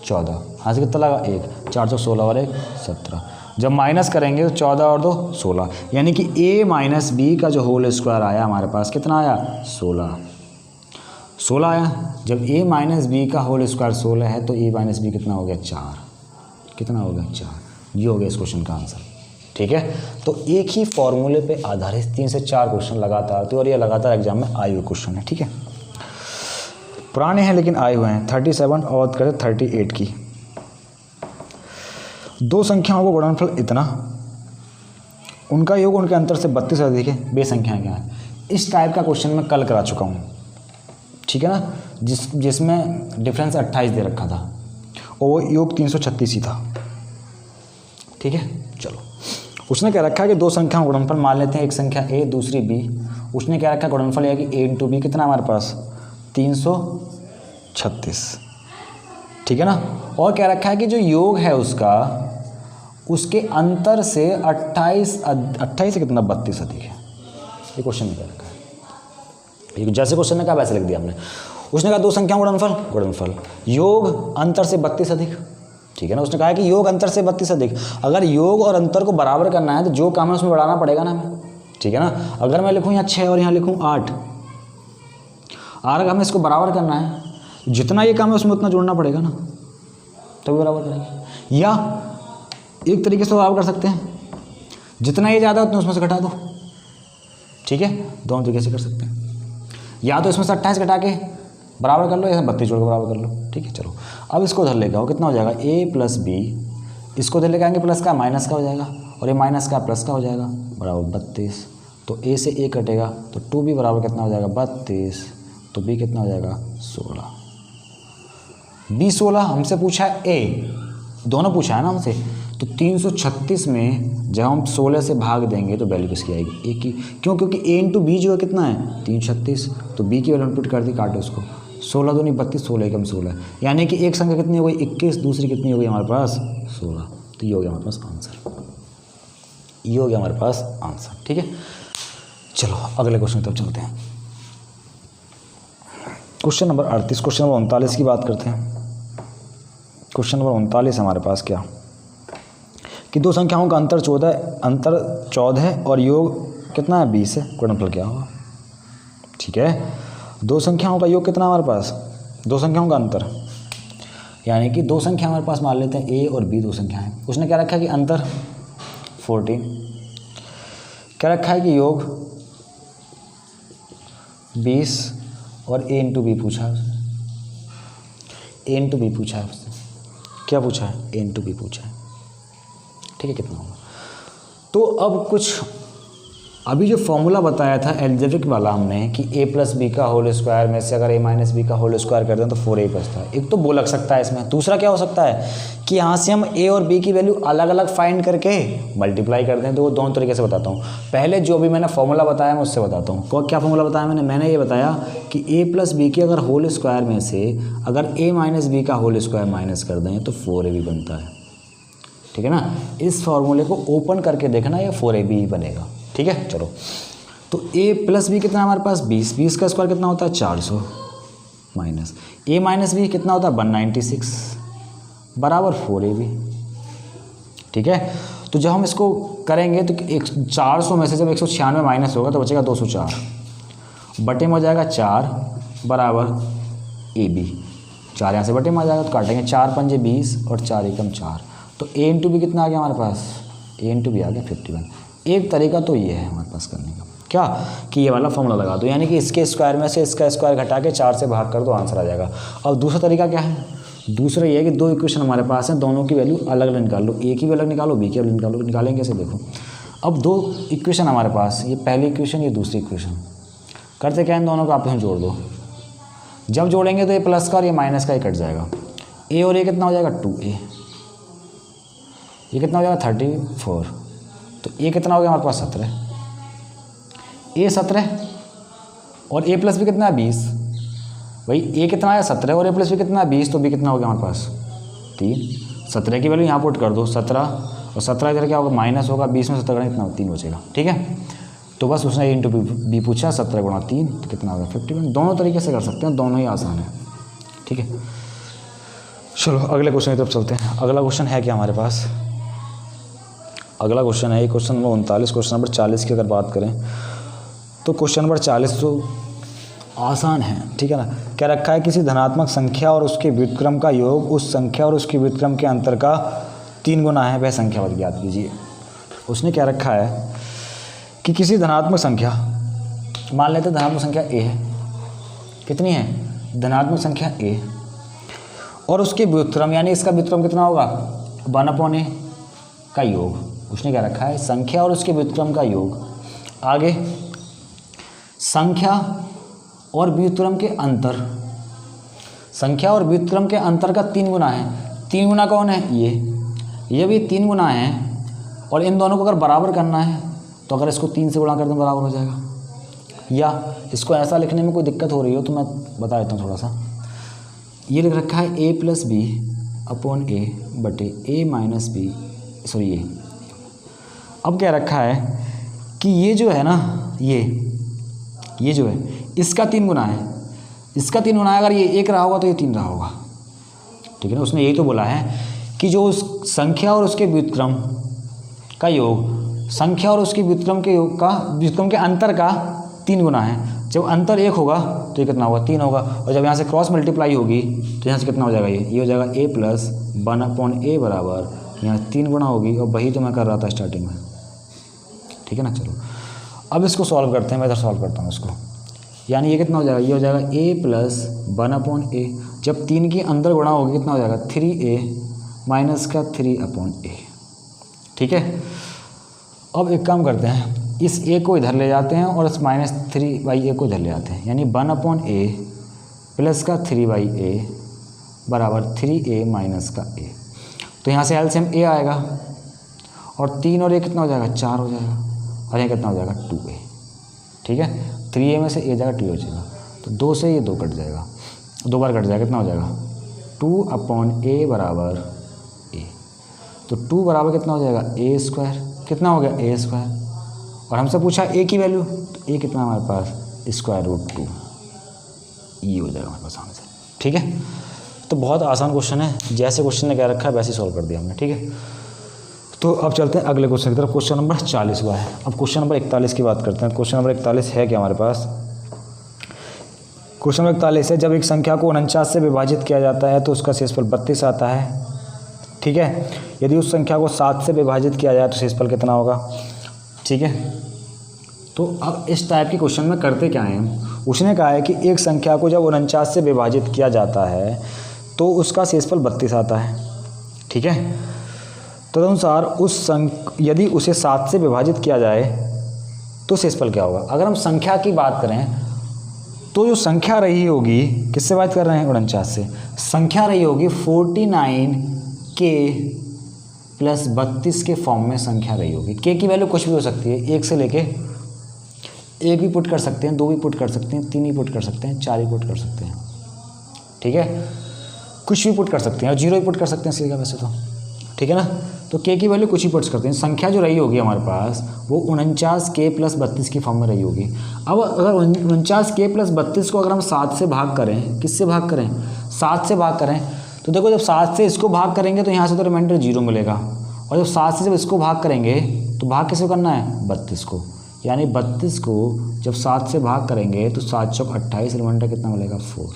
14, यहाँ से कितना लगा 1, 4 16 और 1 17। जब माइनस करेंगे तो 14 और 2 16, यानी कि a माइनस बी का जो होल स्क्वायर आया हमारे पास कितना आया 16 आया। जब a माइनस बी का होल स्क्वायर 16 है तो a माइनस बी कितना हो गया 4, कितना हो गया 4। ये हो गया इस क्वेश्चन का आंसर। ठीक है, तो एक ही फॉर्मूले पे आधारित 3 से 4 क्वेश्चन लगातार आते हैं और ये लगातार एग्जाम में आए हुए क्वेश्चन है। ठीक है, पुराने हैं लेकिन आए हुए हैं। 37 और करें 38 की, दो संख्याओं को गुणनफल इतना, उनका योग उनके अंतर से 32 से अधिक है, बे संख्याएं क्या है। इस टाइप का क्वेश्चन मैं कल करा चुका हूँ। ठीक है ना, जिसमें डिफरेंस 28 दे रखा था और वो योग 336 ही था। ठीक है, चलो उसने क्या रखा है कि दो संख्याओं का गुणनफल मान लेते हैं, एक संख्या a दूसरी b। उसने क्या रखा गुणनफल है कि a इंटू बी कितना हमारे पास 336। ठीक है ना, और क्या रखा है कि जो योग है उसका उसके अंतर से 28 से कितना 32 अधिक है। ये क्वेश्चन में क्या रखा है, जैसे क्वेश्चन ने कहा वैसे लिख दिया हमने। उसने कहा दो संख्याओं गुणनफल योग अंतर से 32 अधिक। ठीक है ना, उसने कहा है कि योग अंतर से 32 अधिक। अगर योग और अंतर को बराबर करना है तो जो काम है उसमें बढ़ाना पड़ेगा ना हमें। ठीक है ना, अगर मैं लिखूँ यहाँ 6 और यहाँ लिखूँ 8, और अगर हमें इसको बराबर करना है जितना ये काम है उसमें उतना जोड़ना पड़ेगा ना, तभी बराबर करेंगे। या एक तरीके से बराबर कर सकते हैं, जितना ये ज़्यादा उतना उसमें से घटा दो। ठीक है, दोनों तरीके से कर सकते हैं। या तो इसमें से 28 घटा के बराबर कर लो या 32 जोड़ के बराबर कर लो। ठीक है, चलो अब इसको उधर लेकर आओ, कितना हो जाएगा a प्लस बी, इसको उधर लेकर आएंगे प्लस का माइनस का हो जाएगा और ये माइनस का प्लस का हो जाएगा बराबर 32। तो a से a कटेगा तो 2b बराबर कितना हो जाएगा 32, तो b कितना हो जाएगा 16। b 16 हमसे पूछा है, a दोनों पूछा है ना हमसे। तो 336 में जब हम 16 से भाग देंगे तो वैल्यू किसकी आएगी, a की। क्यों, क्योंकि a इंटू बी जो है कितना है 336, तो b की वैल्यू इनपुट कर दी, काटो उसको। 16 दूनी 32, 16 एकम 16, यानी कि एक संख्या कितनी हो गई 21, दूसरी कितनी हो गई हमारे पास 16। तो ये हो गया हमारे पास आंसर, ये हो गया हमारे पास आंसर। ठीक है, चलो अगले क्वेश्चन तब चलते हैं। क्वेश्चन नंबर 38, क्वेश्चन नंबर 39 की बात करते हैं। क्वेश्चन नंबर 39 हमारे पास क्या कि दो संख्याओं का अंतर 14 और योग कितना है 20 है, गुणनफल क्या होगा। ठीक है, दो संख्याओं का योग कितना हमारे पास, दो संख्याओं का अंतर, यानी कि दो संख्या हमारे पास मान लेते हैं a और b दो संख्या है। उसने क्या रखा है कि अंतर 14, क्या रखा है कि योग 20 और a इंटू बी पूछा है उसने, a इंटू बी पूछा है उसने, क्या पूछा है a इंटू बी पूछा है। ठीक है, कितना होगा। तो अब कुछ अभी जो फॉर्मूला बताया था एल्जेब्रिक वाला हमने कि a प्लस बी का होल स्क्वायर में से अगर a माइनस बी का होल स्क्वायर कर दें तो 4a बचता है। एक तो वो लग सकता है इसमें, दूसरा क्या हो सकता है कि यहाँ से हम a और b की वैल्यू अलग अलग फाइंड करके मल्टीप्लाई कर दें। तो वो दोनों तरीके से बताता हूँ। पहले जो भी मैंने फॉर्मूला बताया मैं उससे बताता हूँ। क्या फॉर्मूला बताया मैंने ये बताया कि a प्लस बी के अगर होल स्क्वायर में से अगर a माइनस बी का होल स्क्वायर माइनस कर दें तो 4ab बनता है। ठीक है ना, इस फॉर्मूले को ओपन करके देखना, या 4ab ही बनेगा। ठीक है, चलो तो a प्लस बी कितना है हमारे पास 20, 20 का स्क्वायर कितना होता है 400, माइनस a माइनस बी कितना होता है 196 बराबर 4ab। ठीक है, तो जब हम इसको करेंगे तो 400 में से जब 196 माइनस होगा तो बचेगा 204, बटे में हो जाएगा 4 बराबर ab, 4 यहाँ से बटे में आ जाएगा तो काटेंगे 4 पंजे 20 और 4 एकम 4, तो a इंटू बी कितना आ गया हमारे पास, a इंटू बी आ गया 51। एक तरीका तो ये है हमारे पास करने का, क्या कि ये वाला फॉर्मूला लगा दो, यानी कि इसके स्क्वायर में से इसका स्क्वायर घटा के 4 से भाग कर दो, आंसर आ जाएगा। अब दूसरा तरीका क्या है, दूसरा ये है कि दो इक्वेशन हमारे पास हैं, दोनों की वैल्यू अलग अलग निकाल लो, ए की भी अलग निकालो बी की अलग निकालो। निकालेंगे कैसे देखो, अब दो इक्वेशन हमारे पास, ये पहली इक्वेशन ये दूसरी इक्वेशन, करते क्या है दोनों को आपस में जोड़ दो। जब जोड़ेंगे तो ये प्लस का और ये माइनस का ही कट जाएगा, ए और ए कितना हो जाएगा 2a, ये कितना हो जाएगा 34, तो ए कितना हो गया हमारे पास 17, ए 17 और ए प्लस बी कितना है 20, भाई ए कितना आया 17 और ए प्लस बी कितना है 20, तो बी कितना हो गया हमारे पास 3। 17 की वैल्यू यहाँ पुट कर दो 17 और 17 इधर क्या होगा माइनस होगा, 20 में 17 कितना 3 बचेगा। ठीक है, तो बस उसने ए इंटू बी पूछा, 17 गुणा 3 तो कितना होगा 51। दोनों तरीके से कर सकते हैं, दोनों ही आसान है। ठीक है, चलो अगले क्वेश्चन की तरफ चलते हैं। अगला क्वेश्चन है क्या हमारे पास? अगला क्वेश्चन है क्वेश्चन नंबर 39। क्वेश्चन नंबर 40 की अगर बात करें तो क्वेश्चन नंबर 40 तो आसान है, ठीक है ना। क्या रखा है, किसी धनात्मक संख्या और उसके व्युत्क्रम का योग उस संख्या और उसके व्युत्क्रम के अंतर का 3 गुना है, वह संख्या बता ज्ञात कीजिए। उसने क्या रखा है कि किसी धनात्मक संख्या, मान लेते हैं धनात्मक संख्या ए है, कितनी है धनात्मक संख्या ए, और उसके व्युत्क्रम यानी इसका व्युत्क्रम कितना होगा 1/a का योग। उसने क्या रखा है, संख्या और उसके व्युत्क्रम का योग, आगे संख्या और व्युत्क्रम के अंतर, संख्या और व्युत्क्रम के अंतर का 3 गुना है। 3 गुना कौन है, ये भी 3 गुना है, और इन दोनों को अगर बराबर करना है तो अगर इसको 3 से गुणा कर दें बराबर हो जाएगा। या इसको ऐसा लिखने में कोई दिक्कत हो रही हो तो मैं बता देता हूँ थोड़ा सा। ये लिख रखा है a + b अपॉन a बटे a माइनस बी, सॉरी ये। अब क्या रखा है कि ये जो है ना, ये जो है इसका 3 गुना है, इसका 3 गुना है। अगर ये 1 रहा होगा तो ये 3 रहा होगा, ठीक है ना। उसने यही तो बोला है कि जो उस संख्या और उसके व्युत्क्रम का योग, संख्या और उसके व्युत्क्रम के योग का, व्युत्क्रम के अंतर का 3 गुना है। जब अंतर 1 होगा तो ये कितना होगा 3 होगा, और जब यहाँ से क्रॉस मल्टीप्लाई होगी तो यहाँ से कितना हो जाएगा, ये हो जाएगा a + 1/a बराबर यहाँ 3 गुना होगी, और वही तो मैं कर रहा था स्टार्टिंग में, ठीक है ना। चलो अब इसको सॉल्व करते हैं, मैं इधर सॉल्व करता हूँ इसको। यानी ये कितना हो जाएगा, ये हो जाएगा a + 1/a, जब 3 की अंदर गुणा होगी कितना हो जाएगा 3a माइनस का 3/a, ठीक है। अब एक काम करते हैं, इस a को इधर ले जाते हैं और इस -3/a को इधर ले जाते हैं, यानी 1/a प्लस का 3/a बराबर 3a माइनस का a। तो यहाँ से एलसीएम a आएगा, और 3 और a कितना हो जाएगा 4 हो जाएगा, और यहाँ कितना हो जाएगा 2a, ठीक है। 3a में से a जाएगा 2 हो जाएगा, तो 2 से ये 2 कट जाएगा, 2 बार कट जाएगा, कितना हो जाएगा 2/a बराबर a। तो 2 बराबर कितना हो जाएगा a², कितना हो गया a², और हमसे पूछा a की वैल्यू, तो a कितना हमारे पास √2, ये हो जाएगा हमारे पास आंसर, ठीक है। तो बहुत आसान क्वेश्चन है, जैसे क्वेश्चन ने क्या रखा है वैसे सॉल्व कर दिया हमने, ठीक है। तो अब चलते हैं अगले क्वेश्चन की तरफ। क्वेश्चन नंबर 40 हुआ है। अब क्वेश्चन नंबर 41 की बात करते हैं। क्वेश्चन नंबर 41 है क्या हमारे पास? क्वेश्चन नंबर 41 है, जब एक संख्या को 49 से विभाजित किया जाता है तो उसका शेषफल 32 आता है, ठीक है। यदि उस संख्या को 7 से विभाजित किया जाए तो शेषफल कितना होगा, ठीक है। तो अब इस टाइप के क्वेश्चन में करते क्या हैं, उसने कहा है कि एक संख्या को जब 49 से विभाजित किया जाता है तो उसका शेषफल 32 आता है, ठीक है। तदनुसार यदि उसे 7 से विभाजित किया जाए तो शेषफल क्या होगा। अगर हम संख्या की बात करें तो जो संख्या रही होगी, किससे बात कर रहे हैं 49 से, संख्या रही होगी 49k + 32 के फॉर्म में संख्या रही होगी। k की वैल्यू कुछ भी हो सकती है, 1 से लेके 1 भी पुट कर सकते हैं, 2 भी पुट कर सकते हैं, 3 भी पुट कर सकते हैं, 4 भी पुट कर सकते हैं, ठीक है। कुछ भी पुट कर सकते हैं, और 0 भी पुट कर सकते हैं सीधा वैसे तो, ठीक है ना। तो k की वैल्यू कुछ ही पुट करते हैं। संख्या जो रही होगी हमारे पास वो 49k + 32 की फॉर्म में रही होगी। अब अगर 49k + 32 को अगर हम 7 से भाग करें, किससे भाग करें 7 से भाग करें, तो देखो जब 7 से इसको भाग करेंगे तो यहाँ से तो रिमाइंडर 0 मिलेगा, और जब 7 से जब इसको भाग करेंगे तो भाग किसे करना है 32 को, यानी 32 को जब 7 से भाग करेंगे तो 7 चौक 28, रिमाइंडर कितना मिलेगा 4।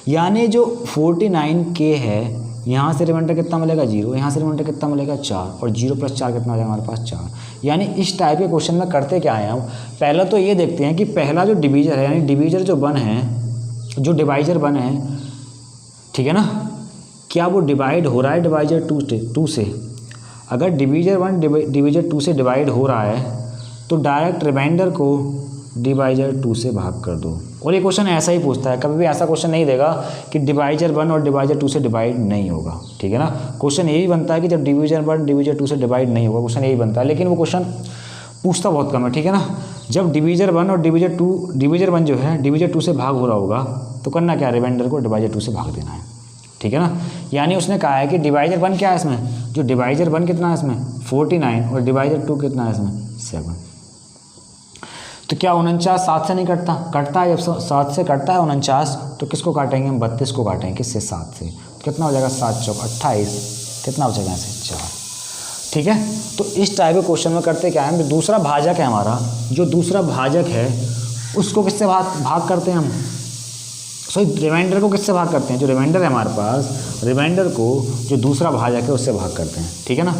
यानी जो 49k है यहाँ से रिमाइंडर कितना मिलेगा 0, यहाँ से रिमाइंडर कितना मिलेगा 4, और 0 + 4 कितना हो जाएगा हमारे पास 4। यानी इस टाइप के क्वेश्चन में करते क्या है हम, पहले तो ये देखते हैं कि पहला जो डिवीजर है, यानी डिवीजर जो 1 है, जो डिवाइजर 1 है, ठीक है ना, क्या वो डिवाइड हो रहा है डिवाइजर 2 से। अगर डिवीजर 1 डिवीजर 2 से डिवाइड हो रहा है तो डायरेक्ट रिमाइंडर को डिवाइजर 2 से भाग कर दो। और ये क्वेश्चन ऐसा ही पूछता है, कभी भी ऐसा क्वेश्चन नहीं देगा कि डिवाइजर 1 और डिवाइजर 2 से डिवाइड नहीं होगा, ठीक है ना। क्वेश्चन यही बनता है कि जब डिवीजर 1 डिवीजर 2 से डिवाइड नहीं होगा, क्वेश्चन यही बनता है, लेकिन वो क्वेश्चन पूछता बहुत कम है, ठीक है ना। जब डिवीजर 1 और डिवीजर 1 जो है डिवीजर 2 से भाग हो रहा होगा तो करना क्या, रिमाइंडर को डिवाइजर 2 से भाग देना है, ठीक है ना। यानी उसने कहा है कि डिवाइजर 1 क्या है इसमें, जो डिवाइजर 1 कितना है इसमें 49, और डिवाइजर 2 कितना है इसमें 7, तो क्या 49 7 से नहीं कटता? कटता है। जब 7 से कटता है 49 तो किसको काटेंगे हम? 32 को काटेंगे। किससे? 7 से। तो कितना हो जाएगा? 7 चौक 28। कितना बचेगा यहाँ से? 4। ठीक है। तो इस टाइप के क्वेश्चन में करते क्या है, दूसरा भाजक है हमारा, जो दूसरा भाजक है उसको किससे भाग करते हैं हम? सॉरी, रिमाइंडर को किससे भाग करते हैं? जो रिमाइंडर है हमारे पास, रिमाइंडर को जो दूसरा भाजक है उससे भाग करते हैं। ठीक है ना।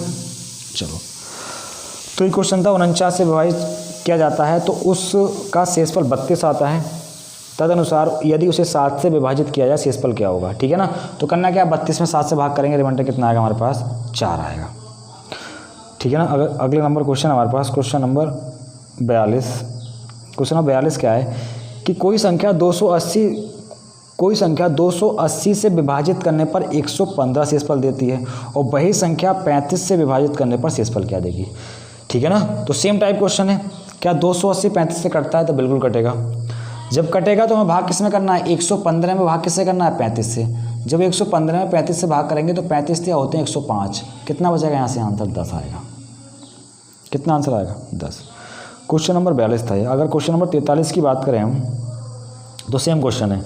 चलो, तो ये क्वेश्चन था 49 से विभाजित किया जाता है तो उसका शेषफल 32 आता है। तदनुसार यदि उसे 7 से विभाजित किया जाए शेषफल क्या होगा? ठीक है ना। तो करना क्या, 32 में 7 से भाग करेंगे, रिमाइंडर कितना आएगा हमारे पास? 4 आएगा। ठीक है ना। अगले नंबर क्वेश्चन हमारे पास क्वेश्चन नंबर 42। क्वेश्चन नंबर 42 क्या है कि कोई संख्या 280 से विभाजित करने पर 115 शेषफल देती है और वही संख्या 35 से विभाजित करने पर शेषफल क्या देगी? ठीक है ना। तो सेम टाइप क्वेश्चन है। क्या 280 35 से कटता है? तो बिल्कुल कटेगा। जब कटेगा तो हमें भाग किसमें करना है? 115 में भाग किससे करना है? 35 से। जब 115 में 35 से भाग करेंगे तो 35 क्या होते हैं? 105। कितना बचेगा यहाँ से? आंसर 10 आएगा। कितना आंसर आएगा? 10। क्वेश्चन नंबर 42 था ये। अगर क्वेश्चन नंबर 43 की बात करें हम तो सेम क्वेश्चन है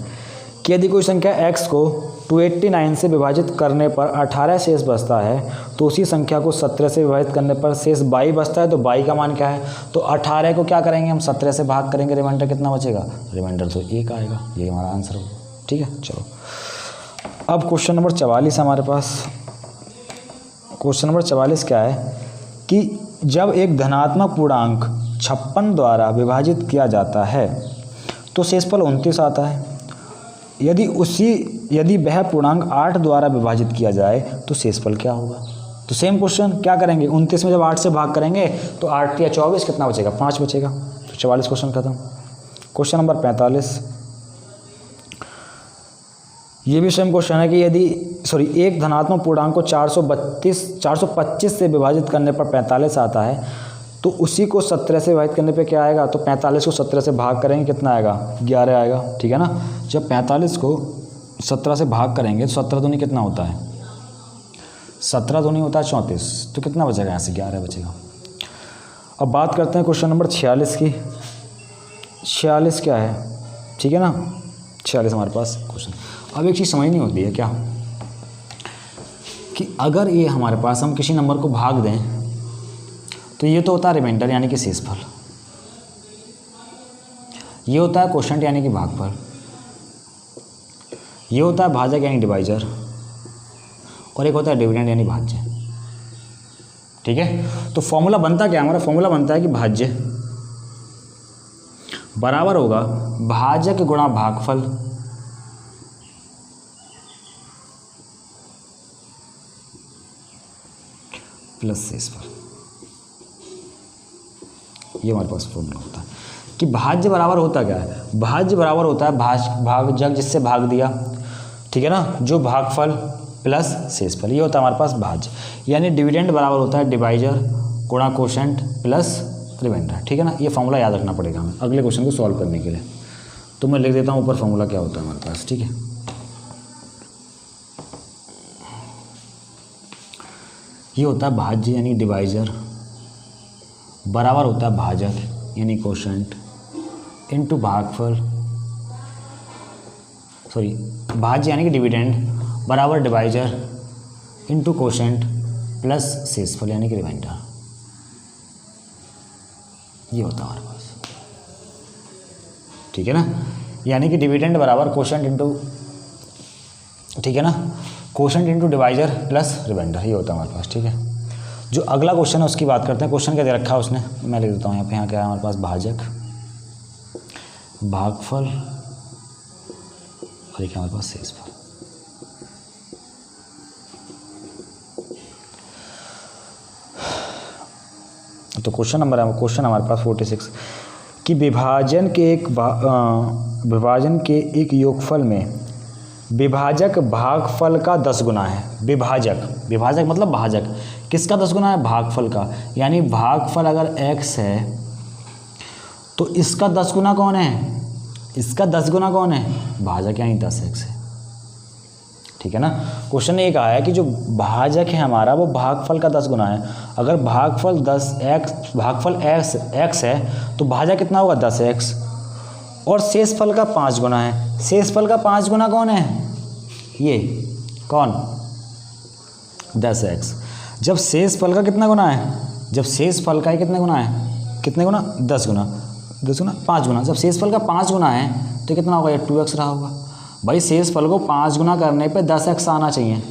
कि यदि कोई संख्या x को 289 से विभाजित करने पर 18 शेष बचता है तो उसी संख्या को 17 से विभाजित करने पर शेष 22 बचता है, तो 22 का मान क्या है? तो 18 को क्या करेंगे हम? 17 से भाग करेंगे, रिमाइंडर कितना बचेगा? रिमाइंडर तो 1 आएगा। ये हमारा आंसर होगा। ठीक है। चलो, अब क्वेश्चन नंबर 44 हमारे पास। क्वेश्चन नंबर 44 क्या है कि जब एक धनात्मक पूर्णांक 56 द्वारा विभाजित किया जाता है तो शेषफल 29 आता है। यदि वह पूर्णांक 8 द्वारा विभाजित किया जाए तो शेषफल क्या होगा? तो सेम क्वेश्चन, क्या करेंगे? 29 में जब 8 से भाग करेंगे तो 8 या 24 कितना बचेगा? 5 बचेगा। तो 44 क्वेश्चन खत्म। क्वेश्चन नंबर 45, ये भी सेम क्वेश्चन है कि एक धनात्मक पूर्णांक को 425 से विभाजित करने पर 45 आता है तो उसी को 17 से विभाजित करने पे क्या आएगा? तो 45 को 17 से भाग करेंगे, कितना आएगा? 11 आएगा। ठीक है ना। जब 45 को 17 से भाग करेंगे तो 17 दूनी कितना होता है? 17 दूनी होता है 34। तो कितना बचेगा यहाँ से? 11 बचेगा। अब बात करते हैं क्वेश्चन नंबर 46 की। 46 क्या है? ठीक है ना। 46 हमारे पास क्वेश्चन। अब एक चीज़ समझ नहीं होती है क्या कि अगर ये हमारे पास हम किसी नंबर को भाग दें तो ये तो होता है रिमाइंडर यानी कि शेषफल, ये होता है क्वोशंट यानी कि भागफल, ये होता है भाजक यानी डिवाइजर, और एक होता है डिविडेंड यानी भाज्य। ठीक है। तो फॉर्मूला बनता क्या? हमारा फॉर्मूला बनता है कि भाज्य बराबर होगा भाजक गुणा भागफल प्लस शेषफल। ये हमारे पास फॉर्मूला होता है कि भाज्य बराबर होता क्या है? भाज्य बराबर होता है भाजक जिससे भाग दिया, ठीक है ना, जो भागफल प्लस शेषफल, ये होता है हमारे पास भाज्य। यानी डिविडेंड बराबर होता है डिवाइजर गुणा क्वोशंट प्लस रिमाइंडर। ठीक है ना। ये फॉर्मूला याद रखना पड़ेगा हमें अगले क्वेश्चन को सॉल्व करने के लिए। तो मैं लिख देता हूँ ऊपर फॉर्मूला क्या होता है हमारे पास। ठीक है। ये होता है भाज्य यानी डिवाइजर बराबर होता है भाजक यानी क्वोशंट इनटू भागफल, सॉरी भाज्य यानी कि डिविडेंड बराबर डिवाइजर इनटू क्वोशंट प्लस शेषफल यानी कि रिमाइंडर। ये होता है हमारे पास। ठीक है ना। यानी कि डिविडेंड बराबर क्वोशंट इनटू, ठीक है ना, quotient into divisor plus remainder, ये होता है हमारे पास। ठीक है। जो अगला क्वेश्चन है उसकी बात करते हैं। क्वेश्चन क्या दे रखा है उसने, मैं लिख देता हूँ यहाँ पे। यहाँ क्या है हमारे पास? भाजक भागफल और एक हमारे पास शेषफल। तो क्वेश्चन हमारे पास 46 कि विभाजन के एक योगफल में विभाजक भागफल का 10 गुना है। विभाजक मतलब भाजक किसका 10 गुना है? भागफल का। यानी भागफल अगर x है तो इसका 10 गुना कौन है? इसका 10 गुना कौन है? भाजक यानी 10x है। ठीक है ना। क्वेश्चन ने ये कहा है कि जो भाजक है हमारा वो भागफल का 10 गुना है। अगर भागफल x है तो भाजक कितना होगा 10x, और शेषफल का 5 गुना है। शेषफल का 5 गुना कौन है, ये कौन, 10x। जब शेषफल का कितना गुना है, जब शेषफल का कितने गुना है, कितने गुना, 10 गुना, 5 गुना। जब शेषफल का 5 गुना है तो कितना होगा, ये 2x रहा होगा। भाई शेषफल को 5 गुना करने पे 10x आना चाहिए,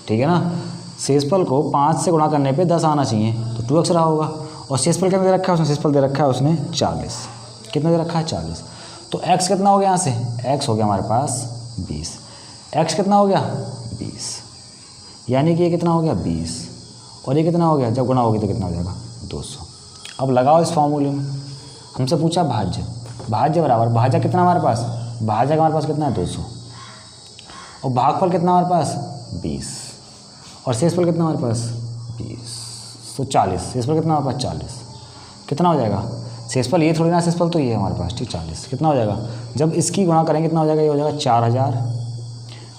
ठीक है ना। शेषफल को 5 से गुणा करने पे 10 आना चाहिए, तो 2x रहा होगा। और शेषफल कितना दे रखा है उसने, शेषफल दे रखा है उसने 40। कितना दे रखा है, 40। तो x कितना हो गया, यहाँ से x हो गया हमारे पास 20। x कितना हो गया, 20, यानी कि ये कितना हो गया 20, और ये कितना हो गया, जब गुणा होगी तो कितना हो जाएगा 200। अब लगाओ इस फॉर्मूले में, हमसे पूछा भाज्य, भाज्य बराबर भाजक कितना हमारे पास, भाजक हमारे पास कितना है 200, और भागफल कितना हमारे पास 20, और शेषफल कितना हमारे पास 20, तो 40। शेषफल कितना हमारे पास 40, कितना हो जाएगा शेषफल, ये थोड़ी ना शेषफल तो ये है हमारे पास, ठीक 40। कितना हो जाएगा, जब इसकी गुणा करेंगे कितना हो जाएगा, ये हो जाएगा 4000,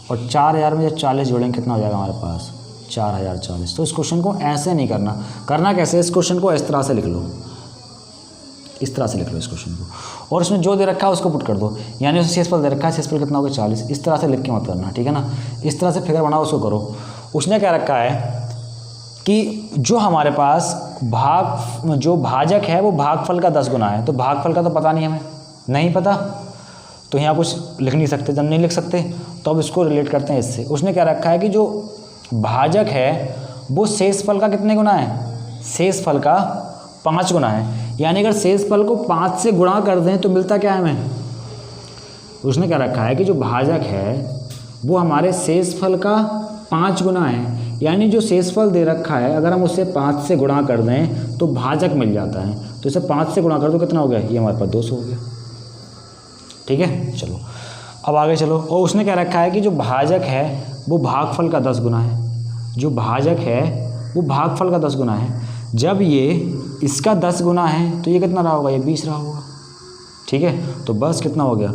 और 4000 में जब 40 जोड़ेंगे कितना हो जाएगा हमारे पास 4040। तो इस क्वेश्चन को ऐसे नहीं करना, करना कैसे, इस क्वेश्चन को इस तरह से लिख लो, इस तरह से लिख लो इस क्वेश्चन को, और इसमें जो दे रखा है उसको पुट कर दो, यानी उसे शेषफल दे रखा है, शेषफल कितना होगा 40। इस तरह से लिख के मत करना, ठीक है ना। इस तरह से फिगर बनाओ, उसको करो। उसने क्या रखा है कि जो हमारे पास जो भाजक है वो भागफल का 10 गुना है, तो भागफल का तो पता नहीं, हमें नहीं पता, तो यहाँ कुछ लिख नहीं सकते, जब नहीं लिख सकते तो अब इसको रिलेट करते हैं इससे। उसने क्या रखा है कि जो भाजक है वो शेषफल का कितने गुना है, शेषफल का 5 गुना है, यानी अगर शेषफल को 5 से गुणा कर दें तो मिलता क्या है हमें। उसने क्या रखा है कि जो भाजक है वो हमारे शेषफल का 5 गुना है, यानी जो शेषफल दे रखा है अगर हम उसे 5 से गुणा कर दें तो भाजक मिल जाता है। तो इसे 5 से गुणा कर दो, कितना हो गया, ये हमारे पास 200 हो गया, ठीक है। चलो अब आगे चलो। और उसने क्या रखा है कि जो भाजक है वो भागफल का 10 गुना है, जो भाजक है वो भागफल का 10 गुना है। जब ये इसका 10 गुना है तो ये कितना रहा होगा, ये 20 रहा होगा, ठीक है। तो बस कितना हो गया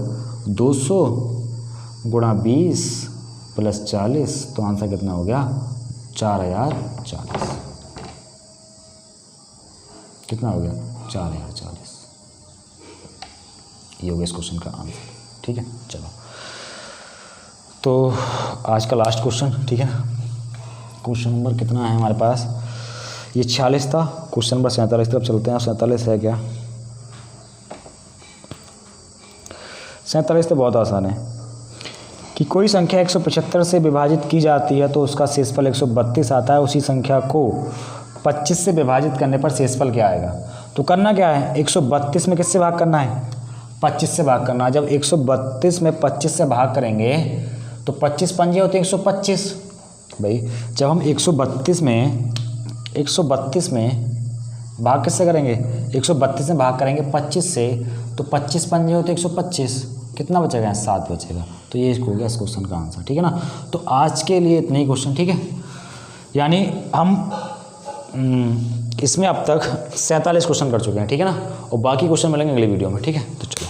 200 गुणा 20 प्लस 40, तो आंसर कितना हो गया 4040। कितना हो गया 4040, ये हो गया इस क्वेश्चन का आंसर, ठीक है। चलो तो आज का लास्ट क्वेश्चन, ठीक है ना। क्वेश्चन नंबर कितना है हमारे पास, ये 46 था। क्वेश्चन नंबर 47 तरफ चलते हैं। 47 है क्या, 47 तो बहुत आसान है कि कोई संख्या 175 से विभाजित की जाती है तो उसका शेषफल 132 आता है। उसी संख्या को 25 से विभाजित करने पर शेषफल क्या आएगा। तो करना क्या है, 132 में किससे भाग करना है, 25 से भाग करना है। जब 132 में 25 से भाग करेंगे तो 25 पंजे होते हैं 125। भाई जब हम 132 में भाग किससे करेंगे, 132 में भाग करेंगे 25 से, तो 25 पंजे होते 125, कितना बचेगा, 7 बचेगा। तो ये हो गया इस क्वेश्चन का आंसर, ठीक है ना। तो आज के लिए इतने ही क्वेश्चन, ठीक है। यानी हम इसमें अब तक 47 क्वेश्चन कर चुके हैं, ठीक है ना। और बाकी क्वेश्चन मिलेंगे अगले वीडियो में, ठीक है। तो चलो।